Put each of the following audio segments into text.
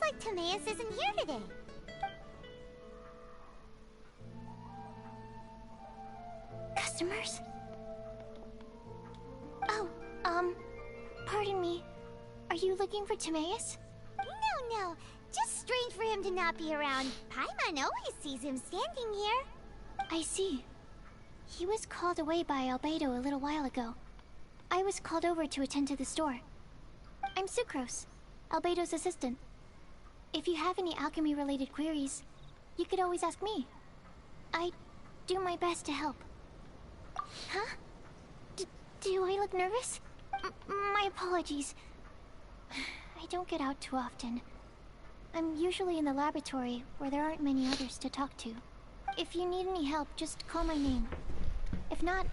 like Timaeus isn't here today. Customers? Oh, pardon me. Are you looking for Timaeus? No. Just strange for him to not be around. Paimon always sees him standing here. I see. He was called away by Albedo a little while ago. I was called over to attend to the store. I'm Sucrose, Albedo's assistant. If you have any alchemy-related queries, you could always ask me. I do my best to help. Huh? Do I look nervous? My apologies. I don't get out too often. I'm usually in the laboratory, where there aren't many others to talk to. If you need any help, just call my name. If not,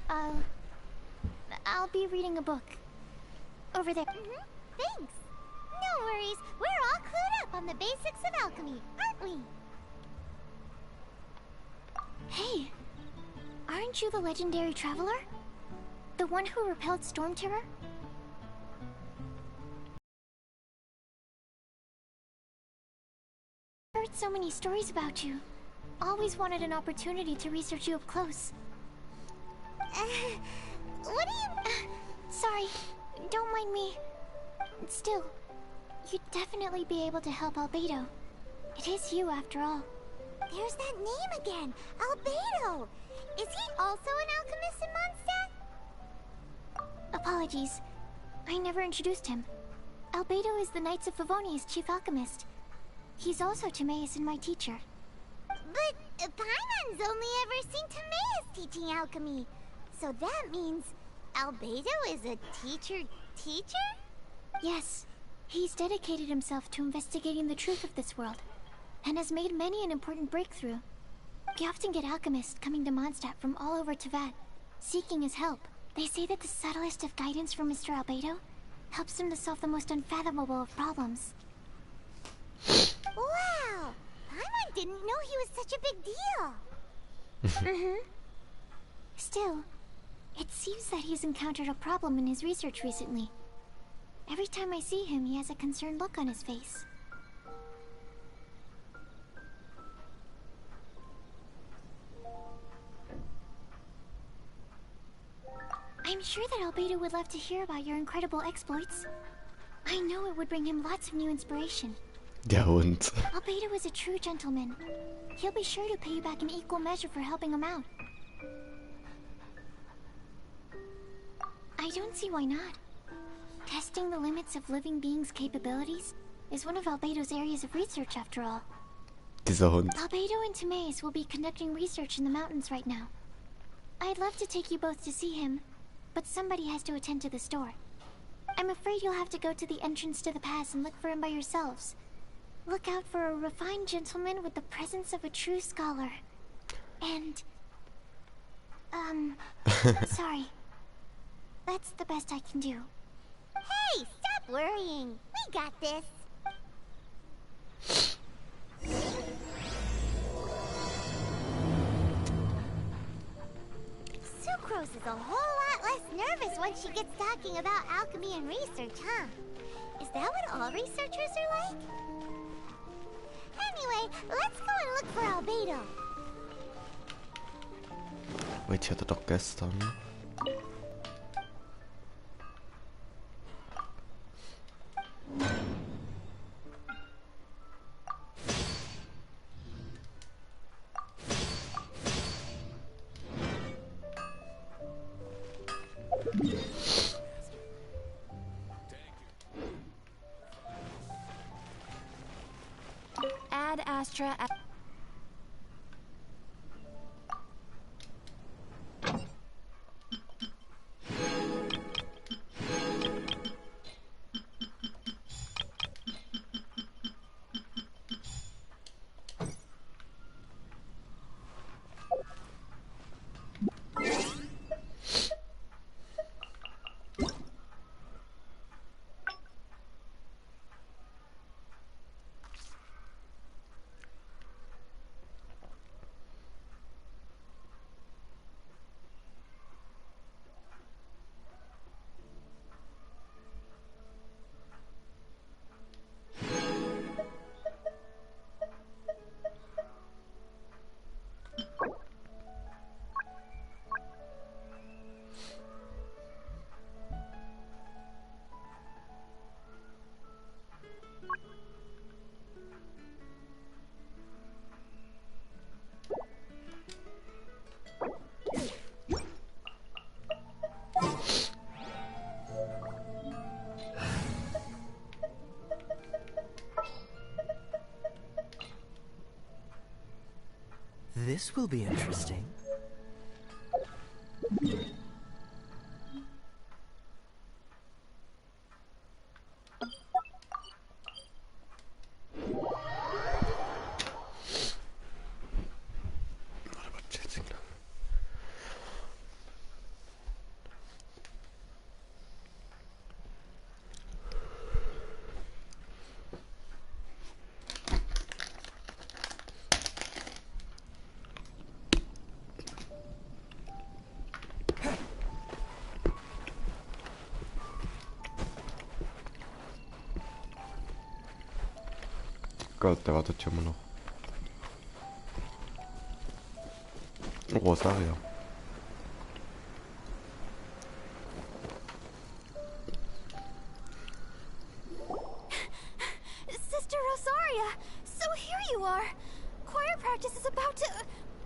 I'll be reading a book. Over there. Thanks. No worries. We're all clued up on the basics of alchemy, aren't we? Hey, aren't you the legendary traveler? The one who repelled Storm Terror? I've heard so many stories about you. Always wanted an opportunity to research you up close. What do you... sorry, don't mind me. Still, you'd definitely be able to help Albedo. It is you, after all. There's that name again, Albedo! Is he also an alchemist in Mondstadt? Apologies, I never introduced him. Albedo is the Knights of Favonia's chief alchemist. He's also Timaeus and my teacher. But Paimon's only ever seen Timaeus teaching alchemy. So that means Albedo is a teacher? Yes. He's dedicated himself to investigating the truth of this world, and has made many an important breakthrough. We often get alchemists coming to Mondstadt from all over Teyvat, seeking his help. They say that the subtlest of guidance from Mr. Albedo helps him to solve the most unfathomable of problems. Wow! Paimon didn't know he was such a big deal. Still, it seems that he's encountered a problem in his research recently. Every time I see him, he has a concerned look on his face. I'm sure that Albedo would love to hear about your incredible exploits. I know it would bring him lots of new inspiration. Der Hund. Albedo is a true gentleman. He'll be sure to pay you back in equal measure for helping him out. I don't see why not. Testing the limits of living beings' capabilities is one of Albedo's areas of research, after all. Dieser Hund. Albedo and Timaeus will be conducting research in the mountains right now. I'd love to take you both to see him, but somebody has to attend to the store. I'm afraid you'll have to go to the entrance to the pass and look for him by yourselves. Look out for a refined gentleman with the presence of a true scholar. And... sorry. That's the best I can do. Hey, stop worrying. We got this. Sucrose is a whole lot less nervous once she gets talking about alchemy and research, huh? Is that what all researchers are like? Anyway, let's go and look for Albedo. Wait, ich hatte doch gestern. Ad Astra. This will be interesting. Gott, der wartet hier immer noch. Rosaria. Sister Rosaria, so here you are. Choir practice is about to...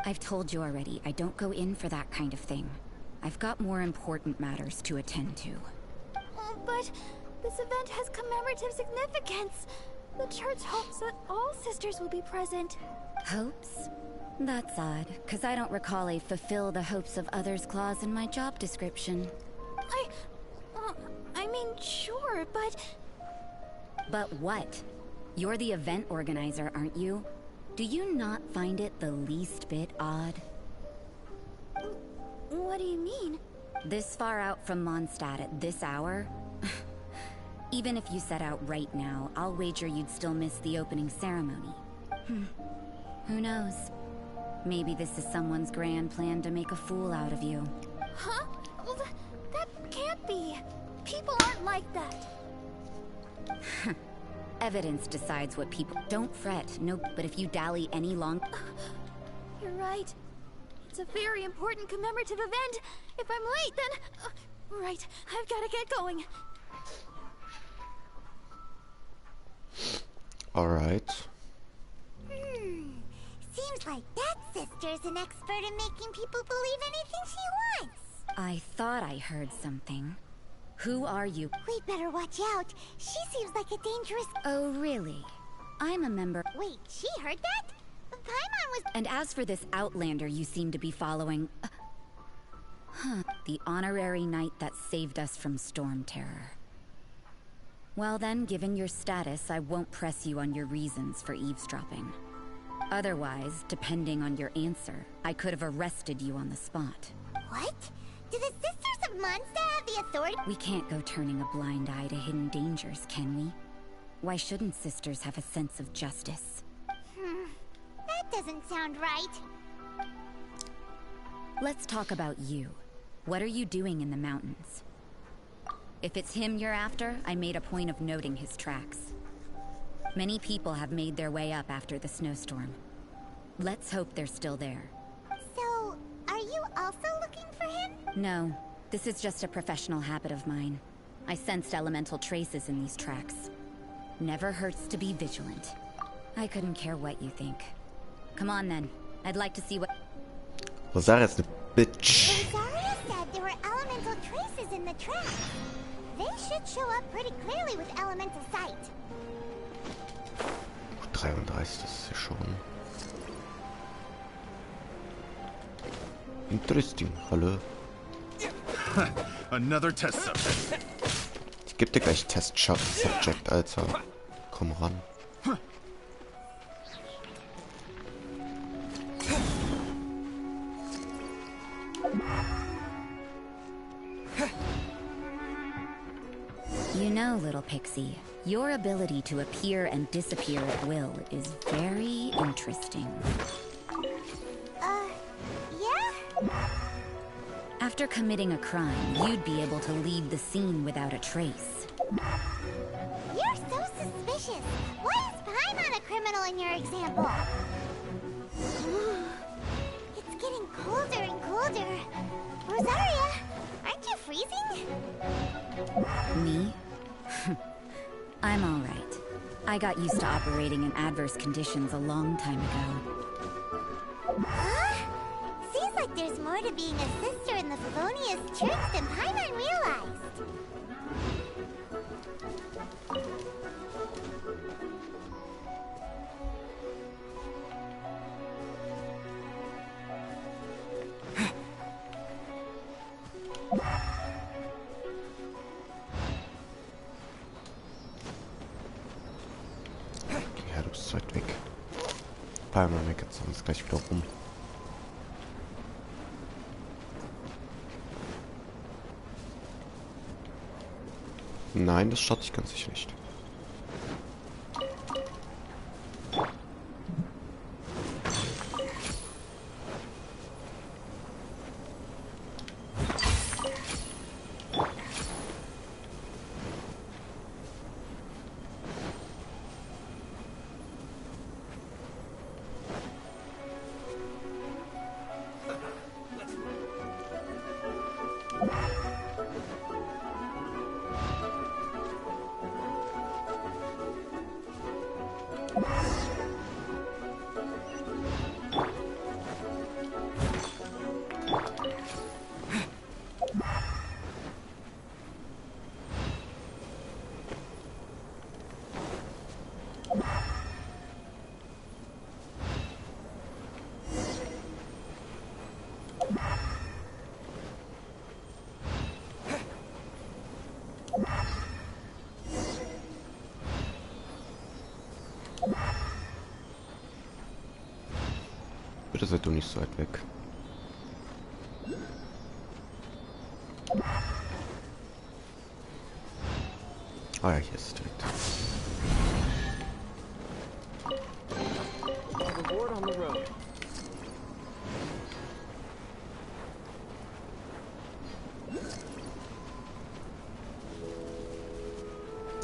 I've told you already, I don't go in for that kind of thing. I've got more important matters to attend to. But this event has commemorative significance. The church hopes that all sisters will be present. Hopes? That's odd, because I don't recall a fulfill the hopes of others clause in my job description. I mean, sure, but... But what? You're the event organizer, aren't you? Do you not find it the least bit odd? What do you mean? This far out from Mondstadt at this hour? Even if you set out right now, I'll wager you'd still miss the opening ceremony. Who knows? Maybe this is someone's grand plan to make a fool out of you. Huh? Well, that can't be. People aren't like that. Evidence decides what people... Don't fret, no, but if you dally any long... You're right. It's a very important commemorative event. If I'm late, then... right, I've got to get going. Alright. Seems like that sister's an expert in making people believe anything she wants. I thought I heard something. Who are you? We'd better watch out. She seems like a dangerous... Oh, really? I'm a member... Wait, she heard that? Paimon was... And as for this outlander you seem to be following... the honorary knight that saved us from storm terror. Well then, given your status, I won't press you on your reasons for eavesdropping. Otherwise, depending on your answer, I could have arrested you on the spot. What? Do the Sisters of Mondstadt have the authority? We can't go turning a blind eye to hidden dangers, can we? Why shouldn't sisters have a sense of justice? That doesn't sound right. Let's talk about you. What are you doing in the mountains? If it's him you're after, I made a point of noting his tracks. Many people have made their way up after the snowstorm. Let's hope they're still there. So, are you also looking for him? No, this is just a professional habit of mine. I sensed elemental traces in these tracks. Never hurts to be vigilant. I couldn't care what you think. Come on then, I'd like to see what... Rosaria ist eine Bitch. Rosaria said there were elemental traces in the tracks. They should show up pretty clearly with elemental sight. 33, das ist ja schon. Interesting. Hallo. Another test subject. Ich geb dir gleich Test-Subject, Alter. Komm ran. You know, little pixie, your ability to appear and disappear at will is very interesting. Yeah? After committing a crime, you'd be able to leave the scene without a trace. You're so suspicious. Why is Paimon a criminal in your example? It's getting colder and colder. Rosaria, aren't you freezing? Me? I'm all right. I got used to operating in adverse conditions a long time ago. Huh? Seems like there's more to being a sister in the Favonius Church than Paimon realized. so weit weg. Palmer meckert sonst gleich wieder rum. Nein, das schaut sich ganz sicher nicht. Bitte seid du nicht so weit weg. Ah ja, hier ist es direkt.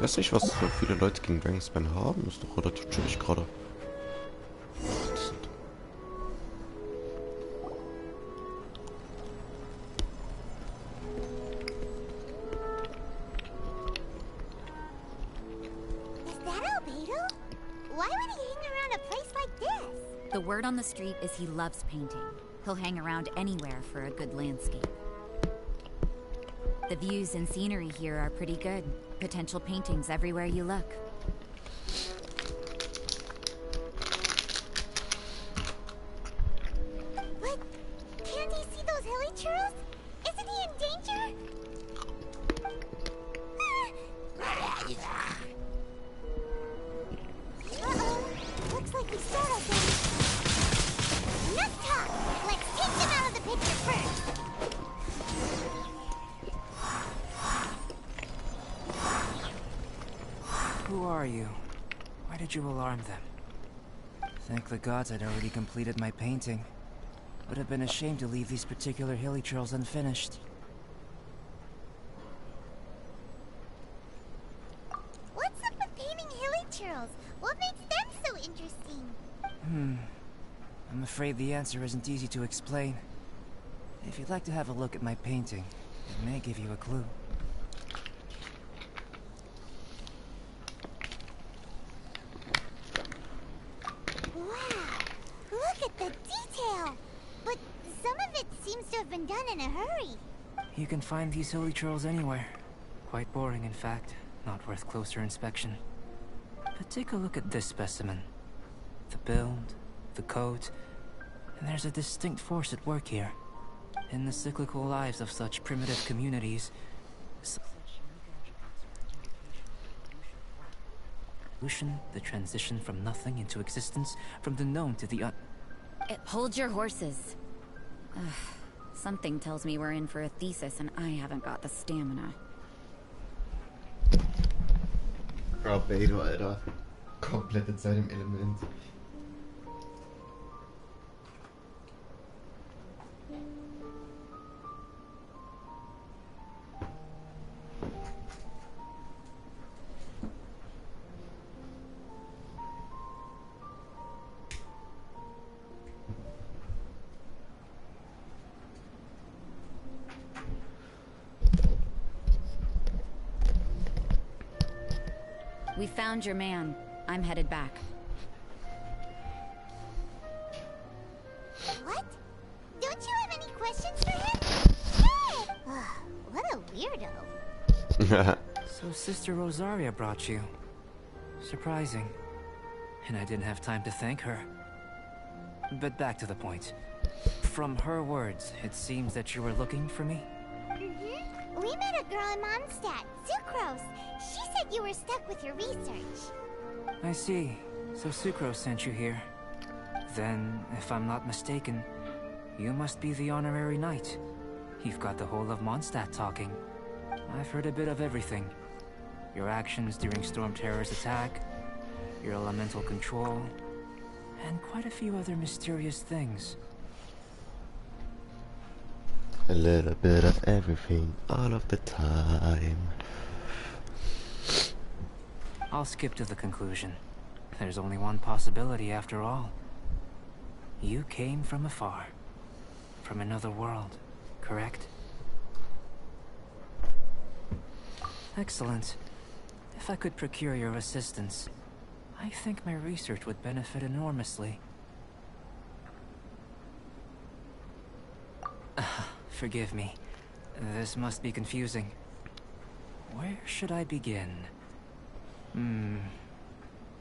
Weiß nicht, was so viele Leute gegen Drangspan haben. Ist doch relativ chillig gerade. The word on the street is he loves painting. He'll hang around anywhere for a good landscape. The views and scenery here are pretty good. Potential paintings everywhere you look. But can't he see those hilly churls? Isn't he in danger? Uh-oh. Looks like we startled them. Enough talk! Let's take them out of the picture first! Who are you? Why did you alarm them? Thank the gods I'd already completed my painting. Would have been a shame to leave these particular hilly churls unfinished. What's up with painting hilly churls? What makes them so interesting? I'm afraid the answer isn't easy to explain. If you'd like to have a look at my painting, it may give you a clue. Wow! Look at the detail! But some of it seems to have been done in a hurry. You can find these hilly churls anywhere. Quite boring, in fact. Not worth closer inspection. But take a look at this specimen. The build, the coat, and there's a distinct force at work here. In the cyclical lives of such primitive communities, evolution, the transition from nothing into existence, from the known to the Hold your horses. Ugh, something tells me we're in for a thesis and I haven't got the stamina. Beto, Alter. Komplett in seinem Element. We found your man. I'm headed back. What? Don't you have any questions for him? Hey! What a weirdo. So Sister Rosaria brought you. Surprising. And I didn't have time to thank her. But back to the point. From her words, it seems that you were looking for me? We met a girl in Mondstadt, Sucrose. She said you were stuck with your research. I see. So Sucrose sent you here. Then, if I'm not mistaken, you must be the honorary knight. You've got the whole of Mondstadt talking. I've heard a bit of everything. Your actions during Storm Terror's attack, your elemental control, and quite a few other mysterious things. A little bit of everything, all of the time. I'll skip to the conclusion. There's only one possibility after all. You came from afar. From another world, correct? Excellent. If I could procure your assistance, I think my research would benefit enormously. Forgive me. This must be confusing. Where should I begin?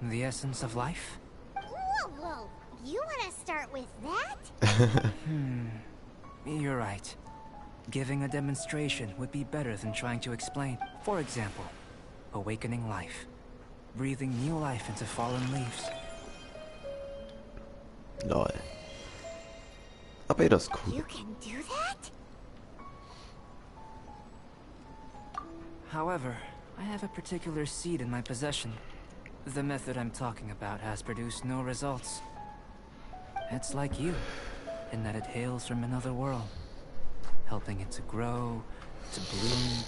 The essence of life? Whoa, whoa. You want to start with that? You're right. Giving a demonstration would be better than trying to explain. For example, awakening life. Breathing new life into fallen leaves. Lol. Aber das ist cool. You can do that? However, I have a particular seed in my possession. The method I'm talking about has produced no results. It's like you, in that it hails from another world. Helping it to grow, to bloom.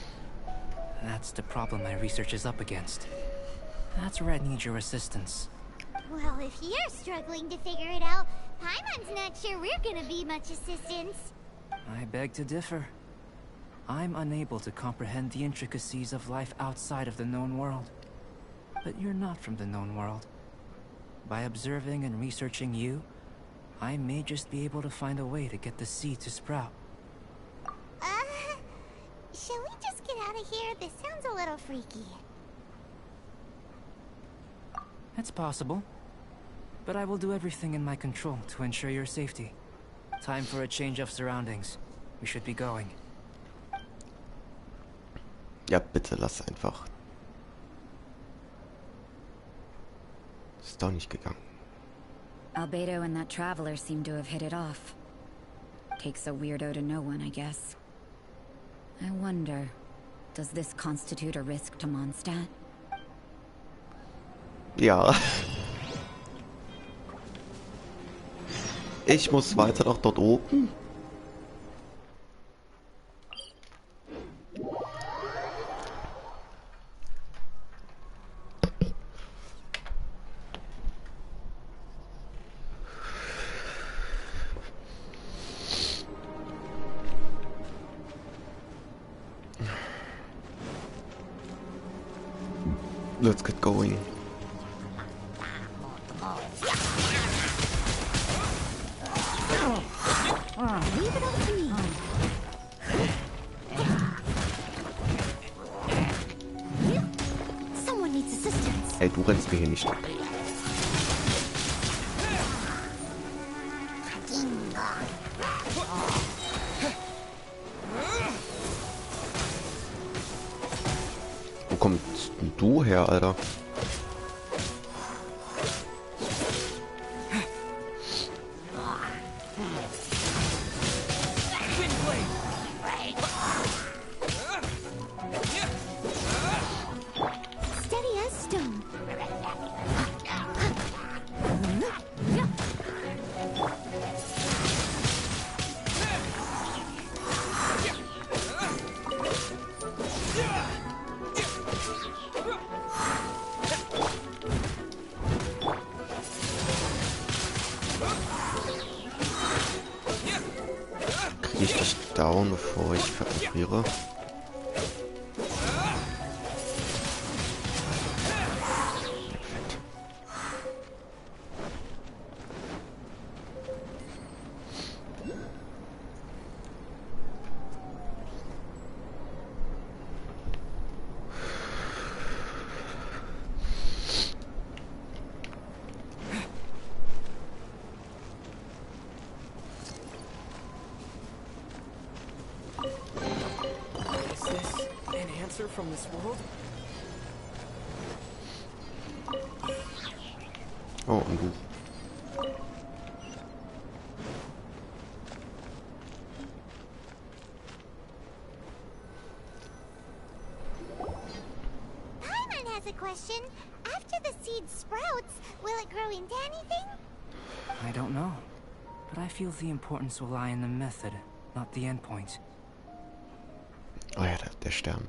That's the problem my research is up against. That's where I need your assistance. Well, if you're struggling to figure it out, Paimon's not sure we're gonna be much assistance. I beg to differ. I'm unable to comprehend the intricacies of life outside of the known world. But you're not from the known world. By observing and researching you, I may just be able to find a way to get the seed to sprout. Shall we just get out of here? This sounds a little freaky. It's possible. But I will do everything in my control to ensure your safety. Time for a change of surroundings. We should be going. Ja, bitte lass einfach. Ist doch nicht gegangen. Albedo and that traveler seem to have hit it off. Takes a weirdo to know one, I guess. I wonder, does this constitute a risk to Mondstadt? Ja. Ich muss weiter nach dort oben. Let's get going. Leave it up to me. Someone needs assistance. Ey, du rennst mir hier nicht. Wo kommst denn du her, Alter? Steady as stone. Krieg ich dich down, bevor ich verliere? Is this an answer from this world? Oh, ein Buch. Paimon has a question. After the seed sprouts, will it grow into anything? I don't know, but I feel the importance will lie in the method, not the endpoint. Oh ja, der Stern.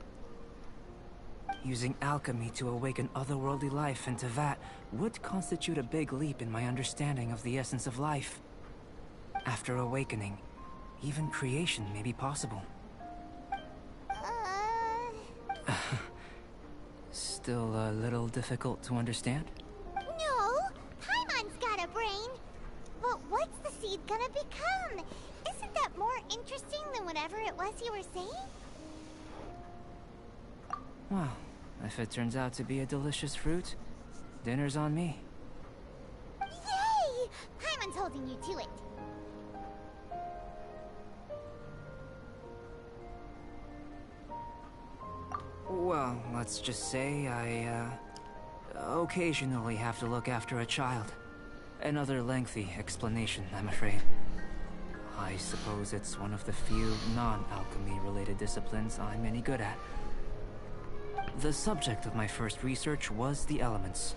Using alchemy to awaken otherworldly life into that would constitute a big leap in my understanding of the essence of life. After awakening, even creation may be possible. Still a little difficult to understand? No, Paimon's got a brain. But what's the seed gonna become? Isn't that more interesting than whatever it was you were saying? Well, if it turns out to be a delicious fruit, dinner's on me. Yay! Paimon's holding you to it. Well, let's just say I, occasionally have to look after a child. Another lengthy explanation, I'm afraid. I suppose it's one of the few non-alchemy related disciplines I'm any good at. The subject of my first research was the elements.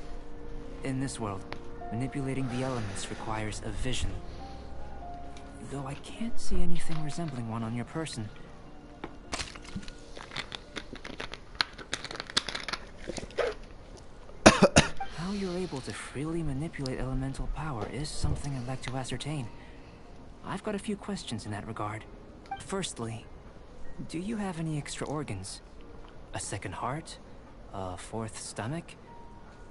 In this world, manipulating the elements requires a vision. Though I can't see anything resembling one on your person. How you're able to freely manipulate elemental power is something I'd like to ascertain. I've got a few questions in that regard. Firstly, do you have any extra organs? A second heart? A fourth stomach?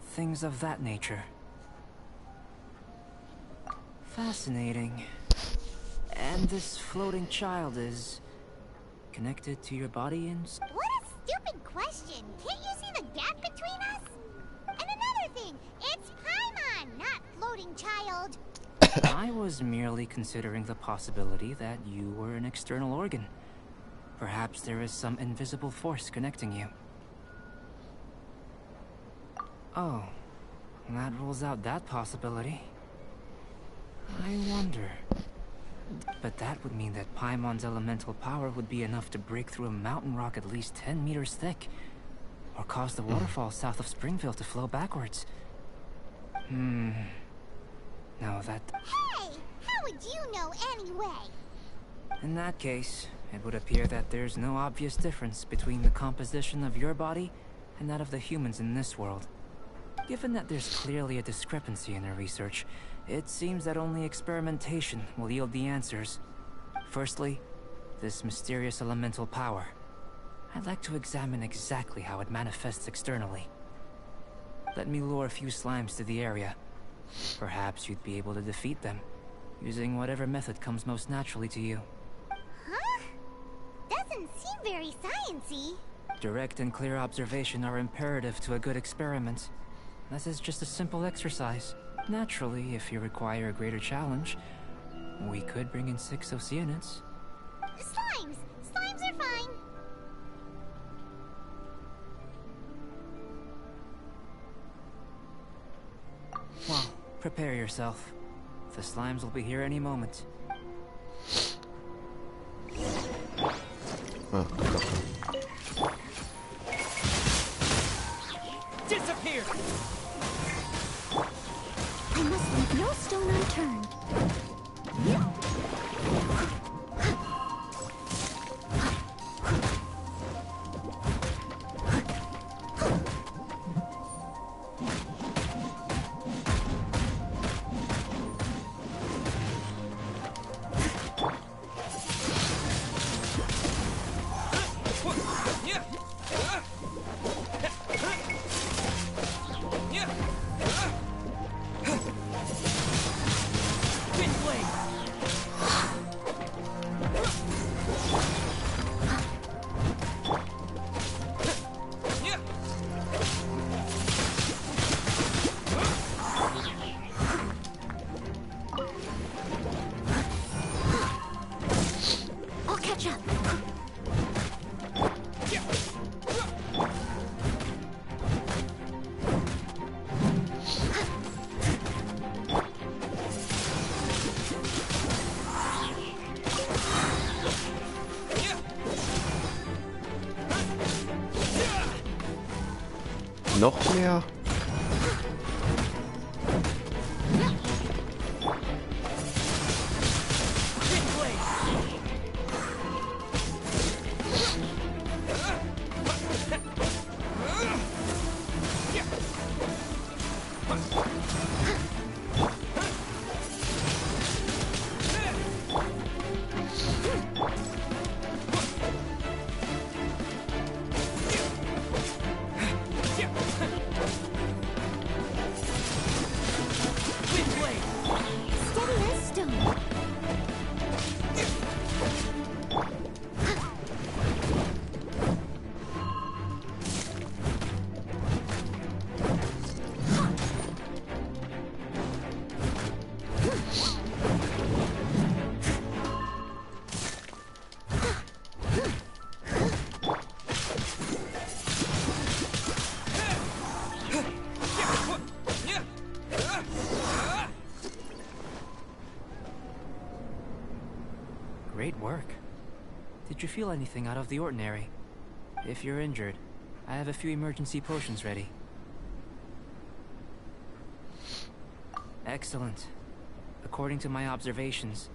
Things of that nature. Fascinating. And this floating child is connected to your body in... What a stupid question! Can't you see the gap between us? And another thing, it's Paimon, not floating child. I was merely considering the possibility that you were an external organ. Perhaps there is some invisible force connecting you. Oh, that rules out that possibility. I wonder... But that would mean that Paimon's elemental power would be enough to break through a mountain rock at least 10 meters thick. Or cause the waterfall south of Springfield to flow backwards. Now that... Hey! How would you know anyway? In that case, it would appear that there's no obvious difference between the composition of your body and that of the humans in this world. Given that there's clearly a discrepancy in their research, it seems that only experimentation will yield the answers. Firstly, this mysterious elemental power. I'd like to examine exactly how it manifests externally. Let me lure a few slimes to the area. Perhaps you'd be able to defeat them, using whatever method comes most naturally to you. Huh? Doesn't seem very sciencey. Direct and clear observation are imperative to a good experiment. This is just a simple exercise. Naturally, if you require a greater challenge, we could bring in 6 Oceanids. Slimes! Slimes are fine. Well, prepare yourself. The slimes will be here any moment. Ah, Glocke. Disappear! I must leave no stone unturned. Noch mehr? Great work. Did you feel anything out of the ordinary? If you're injured, I have a few emergency potions ready. Excellent. According to my observations,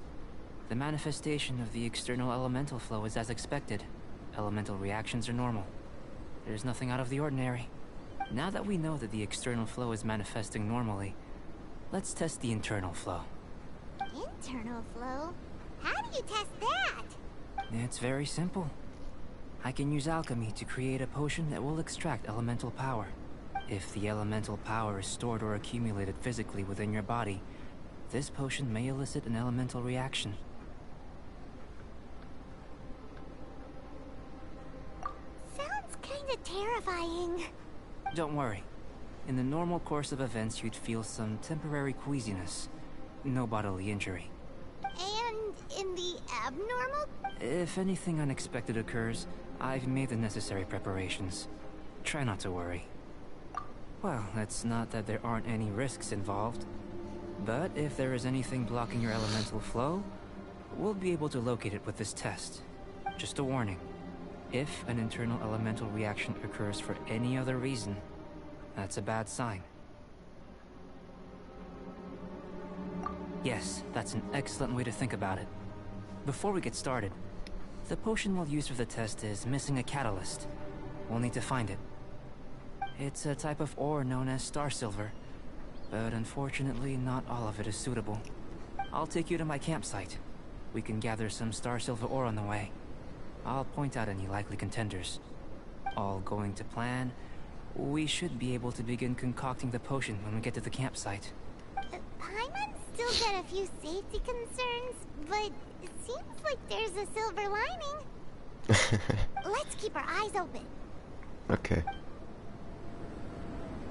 the manifestation of the external elemental flow is as expected. Elemental reactions are normal. There's nothing out of the ordinary. Now that we know that the external flow is manifesting normally, let's test the internal flow. Internal flow? How do you test that? It's very simple. I can use alchemy to create a potion that will extract elemental power. If the elemental power is stored or accumulated physically within your body, this potion may elicit an elemental reaction. Sounds kinda terrifying. Don't worry. In the normal course of events, you'd feel some temporary queasiness. No bodily injury. And in the abnormal? If anything unexpected occurs, I've made the necessary preparations. Try not to worry. Well, it's not that there aren't any risks involved. But if there is anything blocking your elemental flow, we'll be able to locate it with this test. Just a warning. If an internal elemental reaction occurs for any other reason, that's a bad sign. Yes, that's an excellent way to think about it. Before we get started, the potion we'll use for the test is missing a catalyst. We'll need to find it. It's a type of ore known as star silver, but unfortunately not all of it is suitable. I'll take you to my campsite. We can gather some star silver ore on the way. I'll point out any likely contenders. All going to plan, we should be able to begin concocting the potion when we get to the campsite. Paimon's still got a few safety concerns, but it seems like there's a silver lining. Let's keep our eyes open. Okay.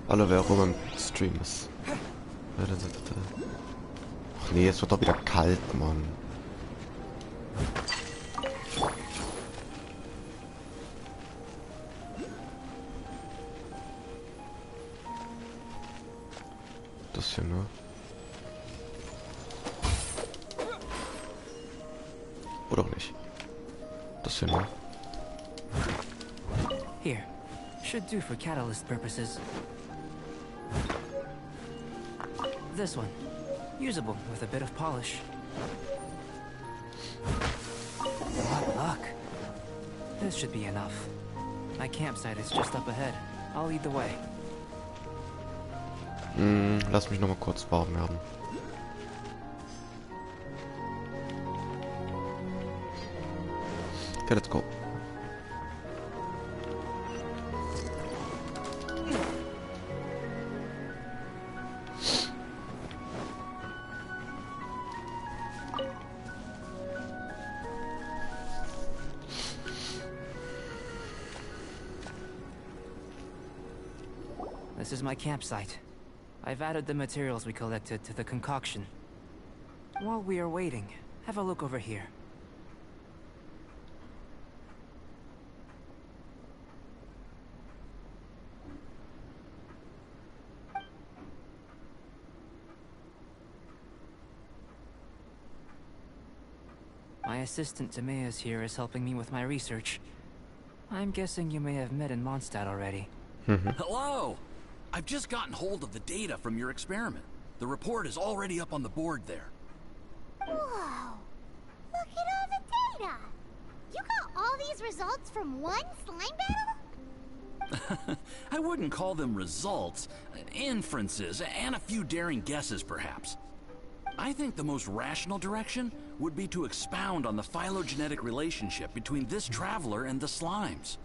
Hallo, wer auch immer im Stream ist. Ach nee, es wird doch wieder kalt, Mann. Das hier, ne? Oder auch nicht. Das hier, ne? Here. Should do for catalyst purposes. This one. Usable with a bit of polish. What luck. This should be enough. My campsite is just up ahead. I'll lead the way. Lass mich noch mal kurz warm werden. Okay, let's go. This is my campsite. I've added the materials we collected to the concoction. While we are waiting, have a look over here. My assistant Timaeus here is helping me with my research. I'm guessing you may have met in Mondstadt already. Hello! I've just gotten hold of the data from your experiment. The report is already up on the board there. Whoa! Look at all the data! You got all these results from one slime battle? I wouldn't call them results, inferences, and a few daring guesses perhaps. I think the most rational direction would be to expound on the phylogenetic relationship between this traveler and the slimes.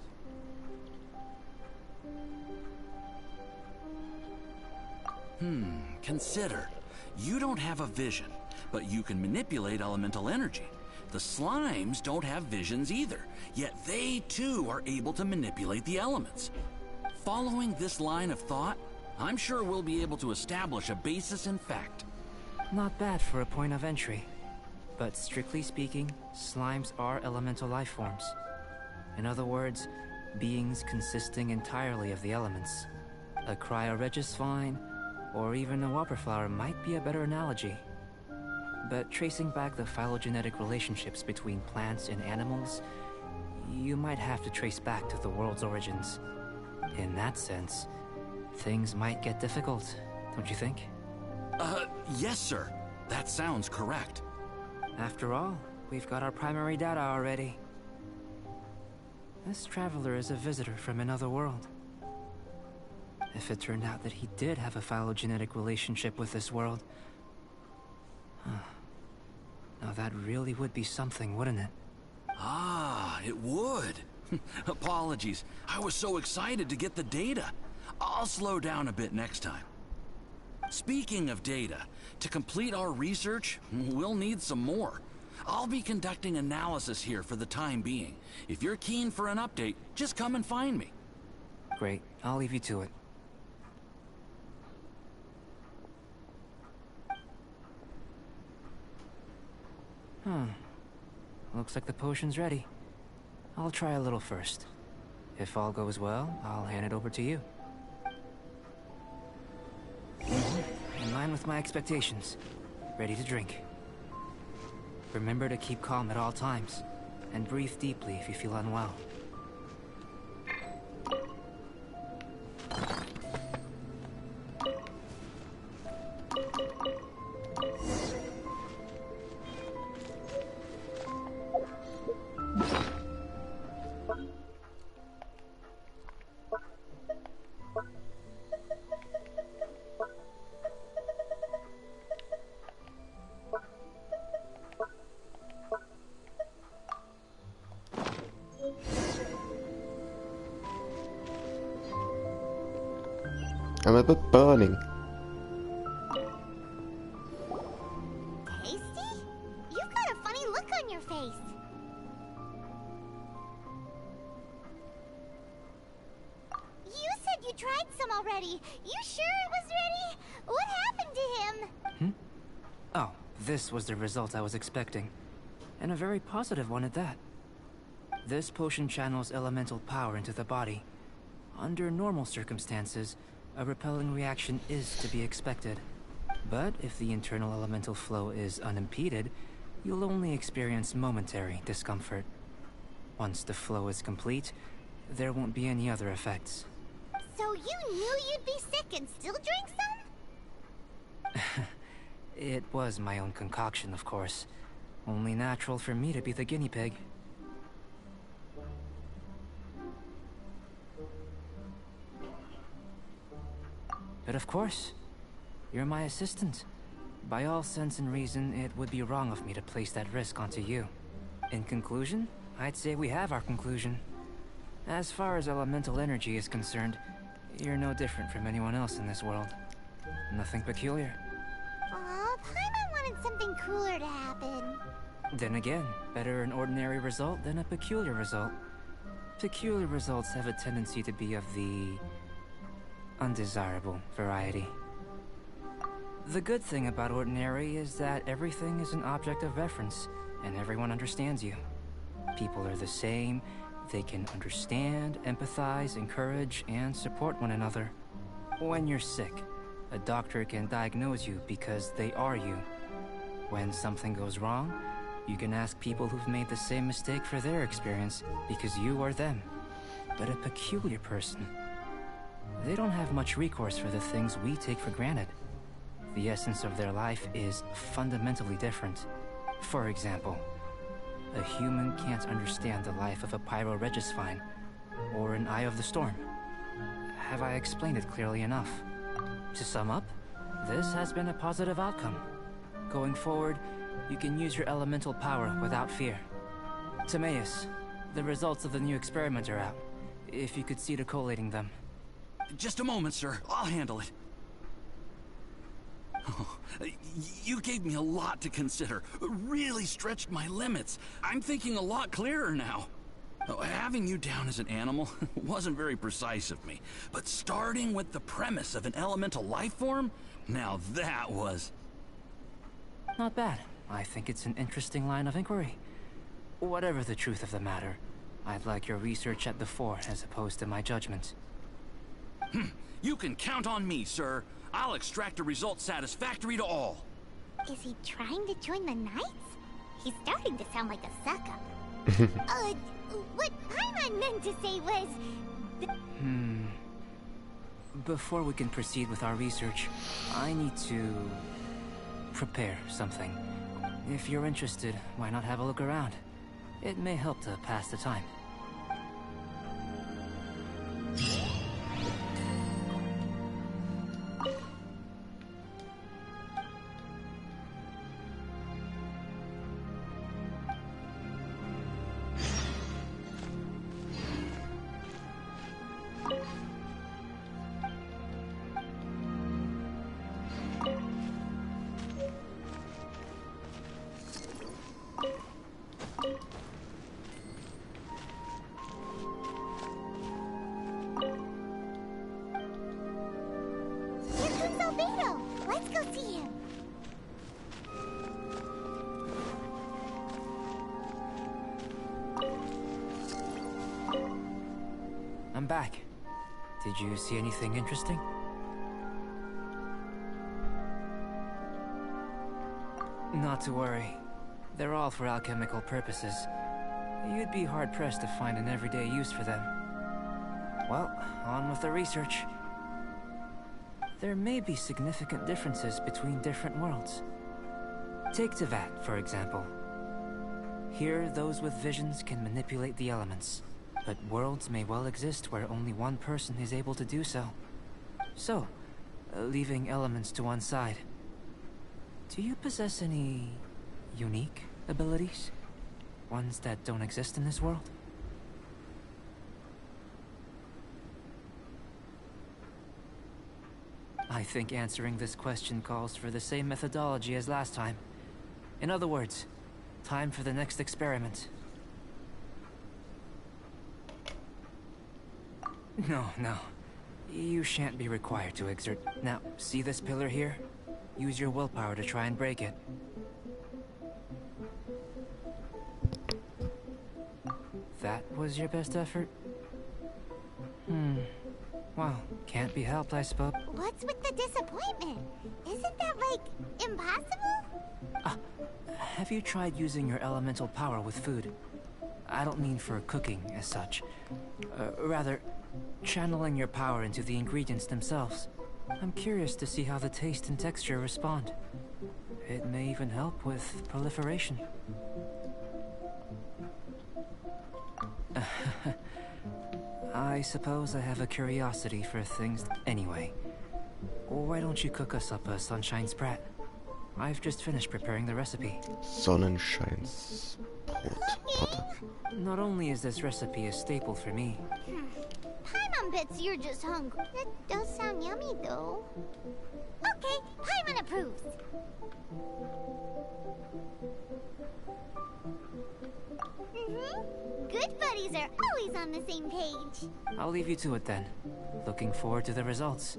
Consider. You don't have a vision, but you can manipulate elemental energy. The slimes don't have visions either, yet they too are able to manipulate the elements. Following this line of thought, I'm sure we'll be able to establish a basis in fact. Not bad for a point of entry. But strictly speaking, slimes are elemental life forms. In other words, beings consisting entirely of the elements. A cryoregis vine, or even a whopperflower might be a better analogy. But tracing back the phylogenetic relationships between plants and animals, you might have to trace back to the world's origins. In that sense, things might get difficult, don't you think? Yes, sir. That sounds correct. After all, we've got our primary data already. This traveler is a visitor from another world. If it turned out that he did have a phylogenetic relationship with this world, now that really would be something, wouldn't it? Ah, it would. Apologies. I was so excited to get the data. I'll slow down a bit next time. Speaking of data, to complete our research, we'll need some more. I'll be conducting analysis here for the time being. If you're keen for an update, just come and find me. Great. I'll leave you to it. Looks like the potion's ready. I'll try a little first. If all goes well, I'll hand it over to you. In line with my expectations. Ready to drink. Remember to keep calm at all times, and breathe deeply if you feel unwell. I'm a bit burning. Tasty? You've got a funny look on your face. You said you tried some already. You sure it was ready? What happened to him? Oh, this was the result I was expecting. And a very positive one at that. This potion channels elemental power into the body. Under normal circumstances, a repelling reaction is to be expected. But if the internal elemental flow is unimpeded, you'll only experience momentary discomfort. Once the flow is complete, there won't be any other effects. So you knew you'd be sick and still drink some? It was my own concoction, of course. Only natural for me to be the guinea pig. But of course, you're my assistant. By all sense and reason, it would be wrong of me to place that risk onto you. In conclusion, I'd say we have our conclusion. As far as elemental energy is concerned, you're no different from anyone else in this world. Nothing peculiar. Aw, Paimon wanted something cooler to happen. Then again, better an ordinary result than a peculiar result. Peculiar results have a tendency to be of the undesirable variety. The good thing about ordinary is that everything is an object of reference, and everyone understands you. People are the same, they can understand, empathize, encourage, and support one another. When you're sick, a doctor can diagnose you because they are you. When something goes wrong, you can ask people who've made the same mistake for their experience because you are them. But a peculiar person, they don't have much recourse for the things we take for granted. The essence of their life is fundamentally different. For example, a human can't understand the life of a pyro-regisvine, or an eye of the storm. Have I explained it clearly enough? To sum up, this has been a positive outcome. Going forward, you can use your elemental power without fear. Timaeus, the results of the new experiment are out. If you could see to collating them. Just a moment, sir. I'll handle it. Oh, you gave me a lot to consider. Really stretched my limits. I'm thinking a lot clearer now. Having you down as an animal wasn't very precise of me, but starting with the premise of an elemental life form, now that was... Not bad. I think it's an interesting line of inquiry. Whatever the truth of the matter, I'd like your research at the fore as opposed to my judgment. You can count on me, sir. I'll extract a result satisfactory to all. Is he trying to join the Knights? He's starting to sound like a suck-up. What Paimon meant to say was... Before we can proceed with our research, I need to... prepare something. If you're interested, why not have a look around? It may help to pass the time. Let's go see him. I'm back. Did you see anything interesting? Not to worry. They're all for alchemical purposes. You'd be hard-pressed to find an everyday use for them. Well, on with the research. There may be significant differences between different worlds. Take Tevat, for example. Here, those with visions can manipulate the elements, but worlds may well exist where only one person is able to do so. So, leaving elements to one side, do you possess any unique abilities? Ones that don't exist in this world? I think answering this question calls for the same methodology as last time. In other words, time for the next experiment. No. You shan't be required to exert... Now, see this pillar here? Use your willpower to try and break it. That was your best effort? Well, can't be helped, I suppose. What's with the disappointment? Isn't that, like, impossible? Have you tried using your elemental power with food? I don't mean for cooking, as such. Rather, channeling your power into the ingredients themselves. I'm curious to see how the taste and texture respond. It may even help with proliferation. I suppose I have a curiosity for things. Anyway, why don't you cook us up a sunshine sprat? I've just finished preparing the recipe. Sonnenscheinsbrot. Not only is this recipe a staple for me. Paimon bets you're just hungry. That does sound yummy, though. Okay, Paimon approves. Good buddies are always on the same page. I'll leave you to it then. Looking forward to the results.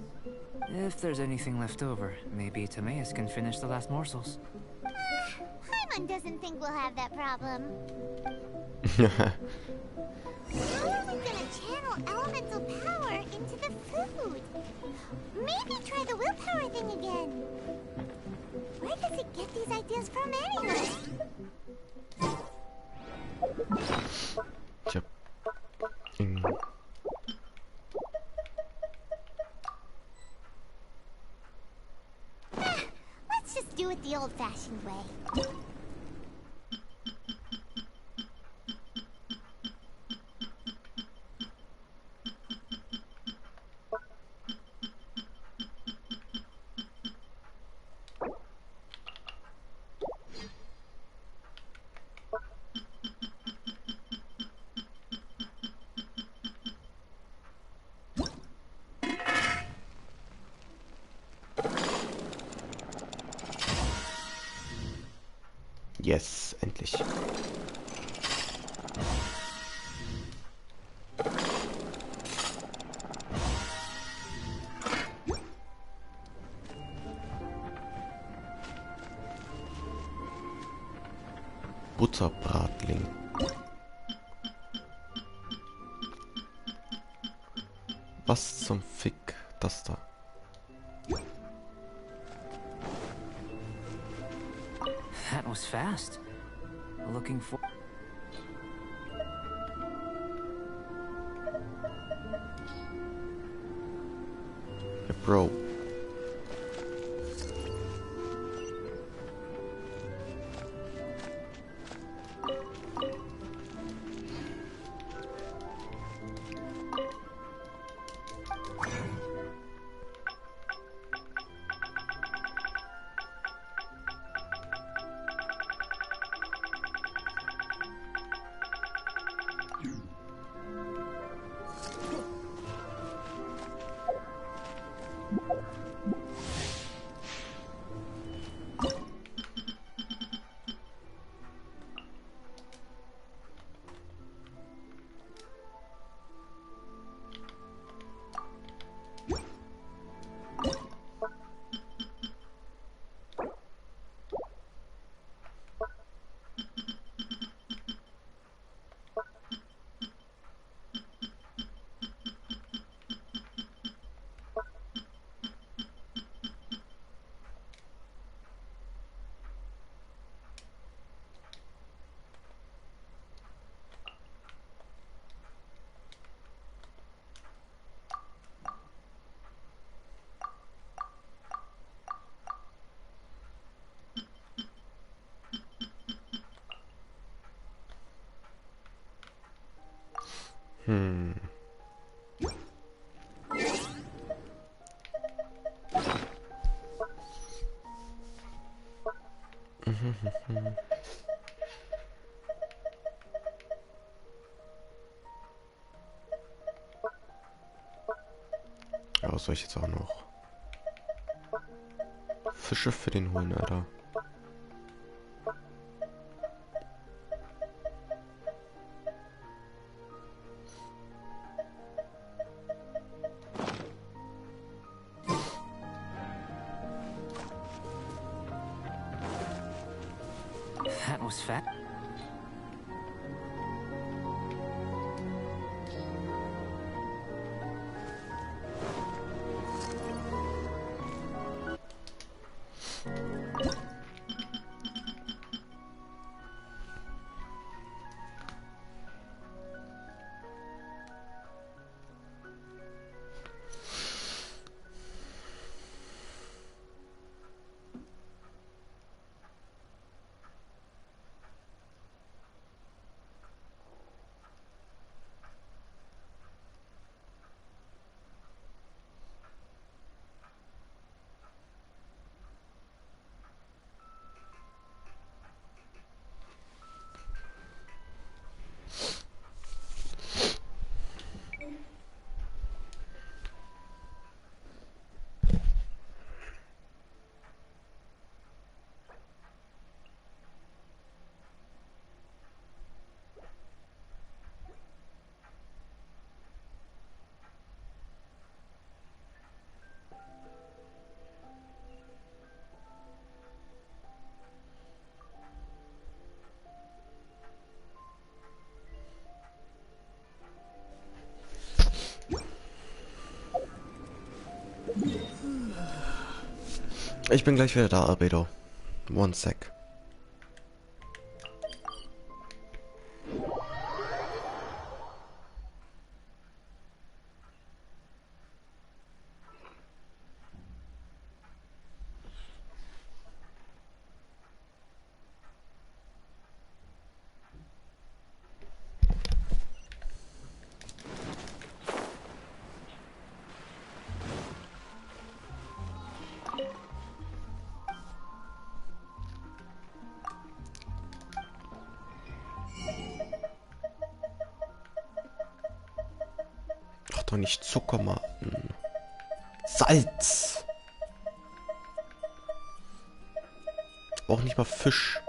If there's anything left over, maybe Timaeus can finish the last morsels. Paimon doesn't think we'll have that problem. How are we gonna channel elemental power into the food? Maybe try the willpower thing again. Where does it get these ideas from anyway? Tja. do it the old-fashioned way. Yes, endlich. Butterbratling. Was zum Fick das da? That was fast. Looking for... Hey, Bro. Ja, was soll ich jetzt auch noch? Fische für den holen, Alter. That was fast. Ich bin gleich wieder da, Albedo. One sec. doch nicht Zucker, Mann. Salz. Auch nicht mal Fisch.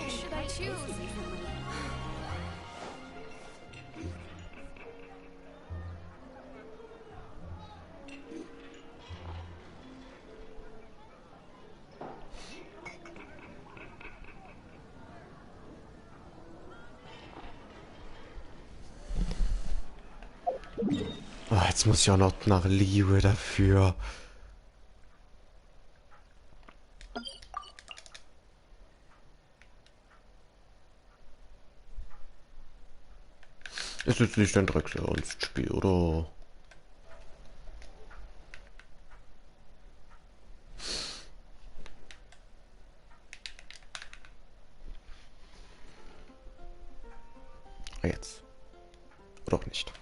Should I choose? Oh, jetzt muss ich auch noch nach Liebe dafür. Ist jetzt nicht ein Drecksernstspiel, oder? Jetzt. Oder auch nicht.